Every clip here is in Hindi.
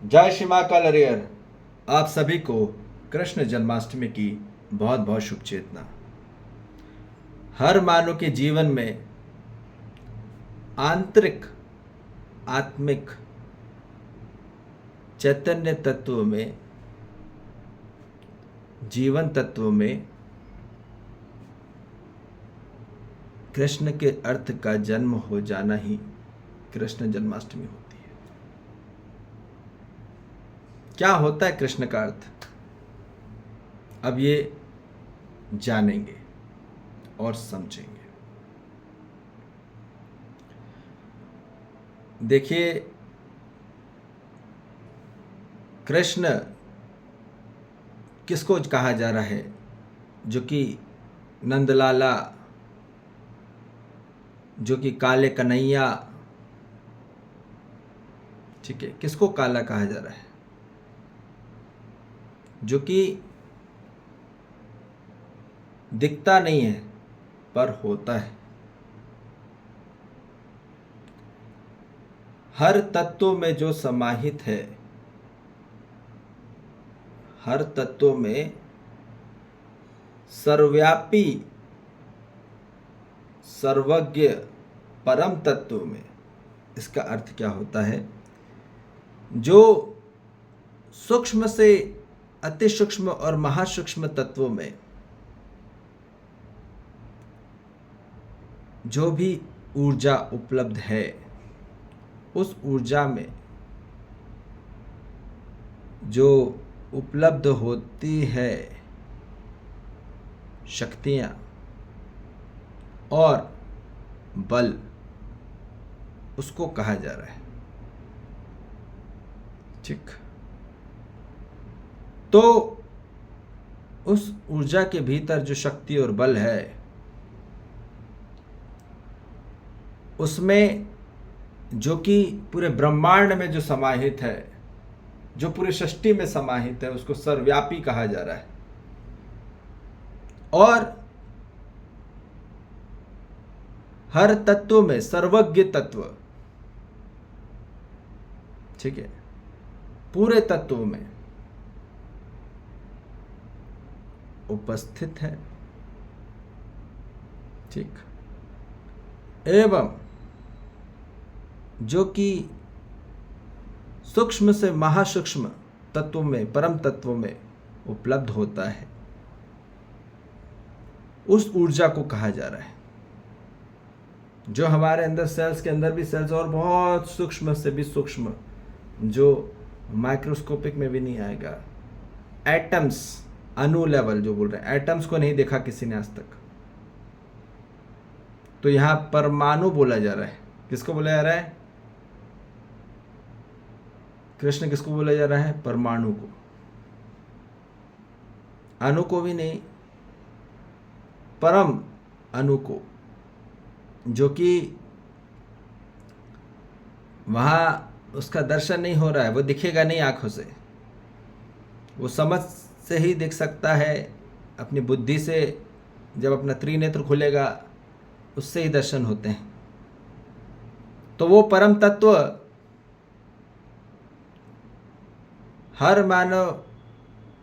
जय श्री माँ कलरियर। आप सभी को कृष्ण जन्माष्टमी की बहुत बहुत शुभ चेतना। हर मानव के जीवन में आंतरिक आत्मिक चैतन्य तत्व में, जीवन तत्व में कृष्ण के अर्थ का जन्म हो जाना ही कृष्ण जन्माष्टमी होती है। क्या होता है कृष्ण का अर्थ, अब ये जानेंगे और समझेंगे। देखिए, कृष्ण किसको कहा जा रहा है? जो कि नंदलाला, जो कि काले कन्हैया, ठीक है, किसको काला कहा जा रहा है? जो कि दिखता नहीं है पर होता है। हर तत्व में जो समाहित है, हर तत्व में सर्वव्यापी, सर्वज्ञ परम तत्व में, इसका अर्थ क्या होता है? जो सूक्ष्म से अति सूक्ष्म और महासूक्ष्म तत्वों में जो भी ऊर्जा उपलब्ध है, उस ऊर्जा में जो उपलब्ध होती है शक्तियां और बल, उसको कहा जा रहा है। ठीक, तो उस ऊर्जा के भीतर जो शक्ति और बल है, उसमें जो कि पूरे ब्रह्मांड में जो समाहित है, जो पूरी सृष्टि में समाहित है, उसको सर्वव्यापी कहा जा रहा है। और हर तत्व में सर्वज्ञ तत्व, ठीक है, पूरे तत्व में उपस्थित है। ठीक, एवं जो कि सूक्ष्म से महासूक्ष्म तत्व में, परम तत्व में उपलब्ध होता है, उस ऊर्जा को कहा जा रहा है। जो हमारे अंदर सेल्स के अंदर भी सेल्स, और बहुत सूक्ष्म से भी सूक्ष्म, जो माइक्रोस्कोपिक में भी नहीं आएगा, एटम्स, अणु लेवल जो बोल रहे हैं, एटम्स को नहीं देखा किसी ने आज तक, तो यहां परमाणु बोला जा रहा है। किसको बोला जा रहा है? कृष्ण किसको बोला जा रहा है? परमाणु को। अणु को भी नहीं, परम अणु को, जो कि वहां उसका दर्शन नहीं हो रहा है, वो दिखेगा नहीं आंखों से, वो समझ से ही दिख सकता है, अपनी बुद्धि से जब अपना त्रिनेत्र खुलेगा उससे ही दर्शन होते हैं। तो वो परम तत्व हर मानव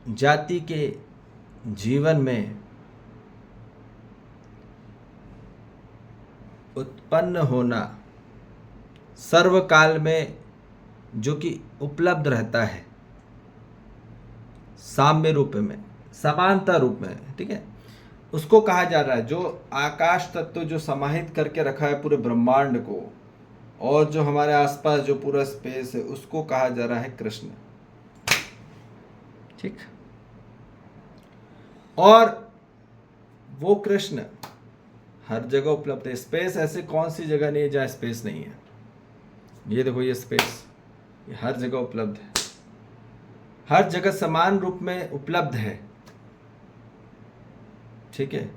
जाति के जीवन में उत्पन्न होना, सर्वकाल में जो कि उपलब्ध रहता है, साम्य रूप में, समानता रूप में, ठीक है, उसको कहा जा रहा है। जो आकाश तत्व जो समाहित करके रखा है पूरे ब्रह्मांड को, और जो हमारे आसपास जो पूरा स्पेस है, उसको कहा जा रहा है कृष्ण। ठीक, और वो कृष्ण हर जगह उपलब्ध है। स्पेस ऐसे कौन सी जगह नहीं है जहाँ स्पेस नहीं है? ये देखो, ये स्पेस, ये हर जगह उपलब्ध है, हर जगह समान रूप में उपलब्ध है। ठीक है,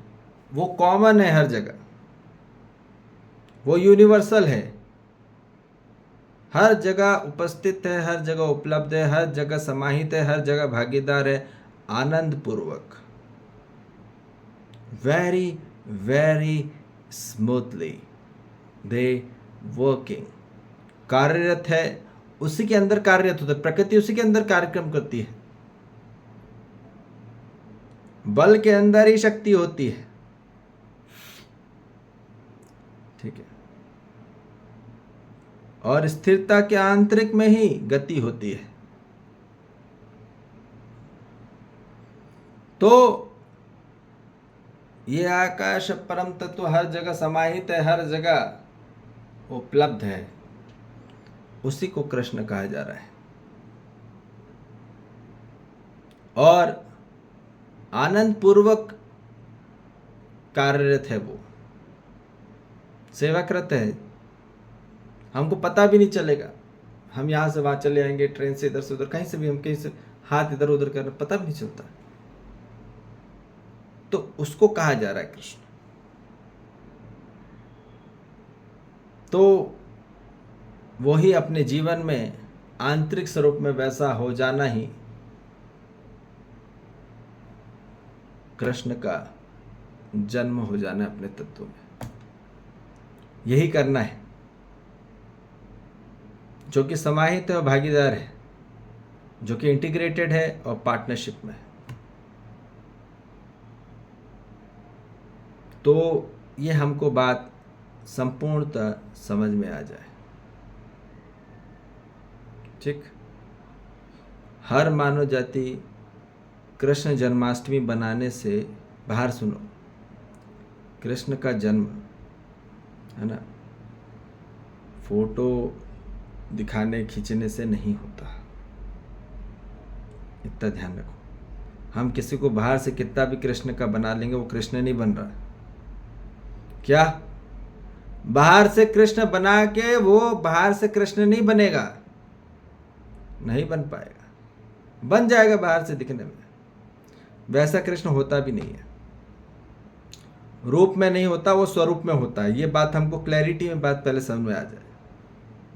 वो कॉमन है हर जगह, वो यूनिवर्सल है, हर जगह उपस्थित है, हर जगह उपलब्ध है, हर जगह समाहित है, हर जगह भागीदार है, आनंद पूर्वक, very very smoothly they working, कार्यरत है उसी के अंदर कार्यरत होता है, प्रकृति उसी के अंदर कार्यक्रम करती है। बल के अंदर ही शक्ति होती है, ठीक है, और स्थिरता के आंतरिक में ही गति होती है। तो ये आकाश परम तत्व हर जगह समाहित है, हर जगह उपलब्ध है, उसी को कृष्ण कहा जा रहा है। और आनंद पूर्वक कार्यरत है, वो सेवाकृत है। हमको पता भी नहीं चलेगा, हम यहाँ से वहाँ चले आएंगे, ट्रेन से इधर से उधर, कहीं से भी हम कहीं से हाथ इधर उधर कर, पता भी नहीं चलता। तो उसको कहा जा रहा है कृष्ण। तो वही अपने जीवन में आंतरिक स्वरूप में वैसा हो जाना ही कृष्ण का जन्म हो जाना है अपने तत्व में। यही करना है, जो कि समाहित है और भागीदार है, जो कि इंटीग्रेटेड है और पार्टनरशिप में है। तो ये हमको बात संपूर्णतः समझ में आ जाए, ठीक। हर मानव जाति कृष्ण जन्माष्टमी बनाने से, बाहर सुनो, कृष्ण का जन्म है ना, फोटो दिखाने खींचने से नहीं होता, इतना ध्यान रखो। हम किसी को बाहर से कितना भी कृष्ण का बना लेंगे, वो कृष्ण नहीं बन रहा। क्या बाहर से कृष्ण बना के वो बाहर से कृष्ण नहीं बनेगा, नहीं बन पाएगा। बन जाएगा बाहर से दिखने में, वैसा कृष्ण होता भी नहीं है। रूप में नहीं होता, वो स्वरूप में होता है। ये बात हमको क्लैरिटी में बात पहले समझ में आ जाए,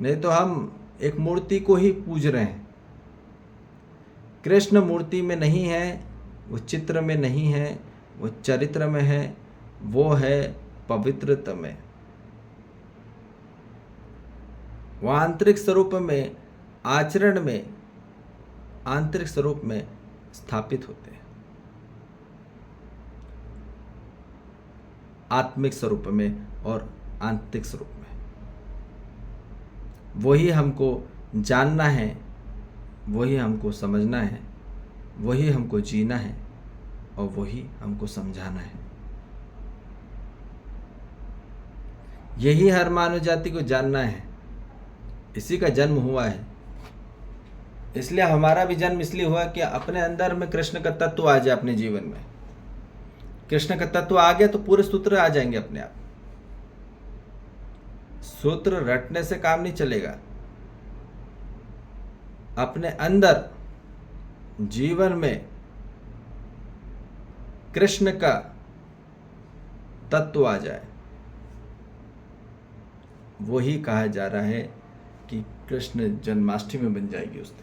नहीं तो हम एक मूर्ति को ही पूज रहे हैं। कृष्ण मूर्ति में नहीं है, वो चित्र में नहीं है, वो चरित्र में है, वो है पवित्रता में, वो आंतरिक स्वरूप में, आचरण में, आंतरिक स्वरूप में स्थापित होते हैं, आत्मिक स्वरूप में और आंतरिक स्वरूप में। वही हमको जानना है, वही हमको समझना है, वही हमको जीना है और वही हमको समझाना है। यही हर मानव जाति को जानना है, इसी का जन्म हुआ है। इसलिए हमारा भी जन्म इसलिए हुआ कि अपने अंदर में कृष्ण का तत्व आ जाए अपने जीवन में। कृष्ण का तत्व आ गया तो पूरे सूत्र आ जाएंगे अपने आप। सूत्र रटने से काम नहीं चलेगा। अपने अंदर जीवन में कृष्ण का तत्व आ जाए, वही कहा जा रहा है कि कृष्ण जन्माष्टमी बन जाएगी उस दिन।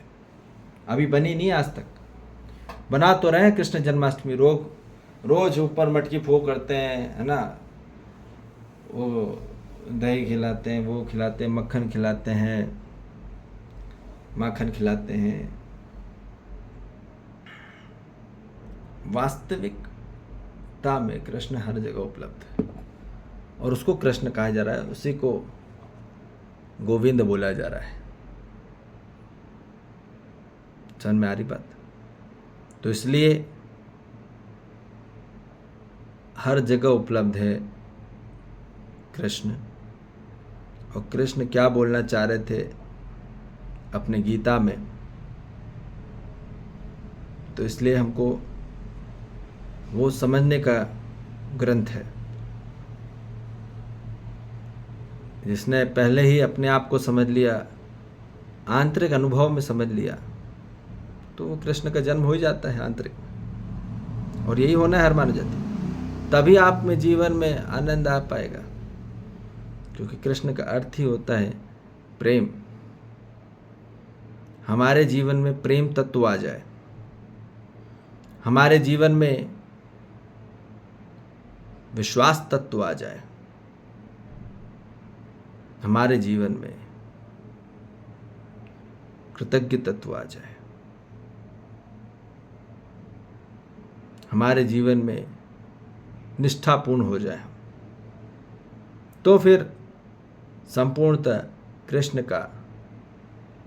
अभी बनी नहीं आज तक, बना तो रहे हैं कृष्ण जन्माष्टमी। रोज ऊपर मटकी फोड़ करते हैं, है ना, वो दही खिलाते हैं, वो खिलाते हैं, मक्खन खिलाते हैं, माखन खिलाते हैं। वास्तविकता में कृष्ण हर जगह उपलब्ध है और उसको कृष्ण कहा जा रहा है, उसी को गोविंद बोला जा रहा है। समझ में आ रही बात? तो इसलिए हर जगह उपलब्ध है कृष्ण। और कृष्ण क्या बोलना चाह रहे थे अपने गीता में, तो इसलिए हमको वो समझने का ग्रंथ है। जिसने पहले ही अपने आप को समझ लिया, आंतरिक अनुभव में समझ लिया, तो वो कृष्ण का जन्म हो ही जाता है आंतरिक में। और यही होना है हर मानव जाति, तभी आप में जीवन में आनंद आ पाएगा। क्योंकि कृष्ण का अर्थ ही होता है प्रेम। हमारे जीवन में प्रेम तत्व आ जाए, हमारे जीवन में विश्वास तत्व आ जाए, हमारे जीवन में कृतज्ञ तत्व आ जाए, हमारे जीवन में निष्ठापूर्ण हो जाए, तो फिर संपूर्णतः कृष्ण का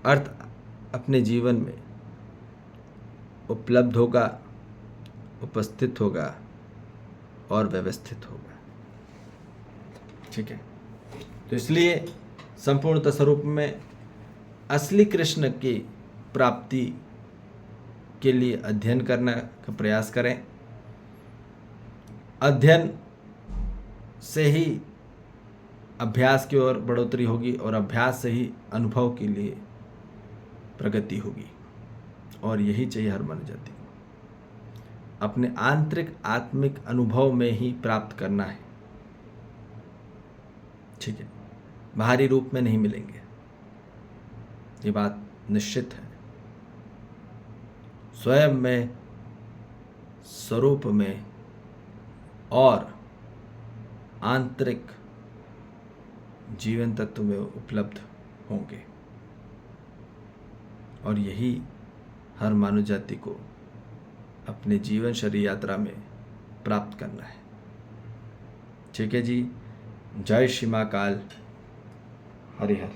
अर्थ अपने जीवन में उपलब्ध होगा, उपस्थित होगा और व्यवस्थित होगा। ठीक है, तो इसलिए संपूर्णतः स्वरूप में असली कृष्ण की प्राप्ति के लिए अध्ययन करने का प्रयास करें। अध्ययन से ही अभ्यास की ओर बढ़ोतरी होगी और अभ्यास से ही अनुभव के लिए प्रगति होगी, और यही चाहिए हर मानव जाति को। अपने आंतरिक आत्मिक अनुभव में ही प्राप्त करना है। ठीक है, बाहरी रूप में नहीं मिलेंगे, ये बात निश्चित है। स्वयं में, स्वरूप में और आंतरिक जीवन तत्व में उपलब्ध होंगे, और यही हर मानव जाति को अपने जीवन शरीर यात्रा में प्राप्त करना है। ठीक है जी, जय श्री महाकाल, हरि हर।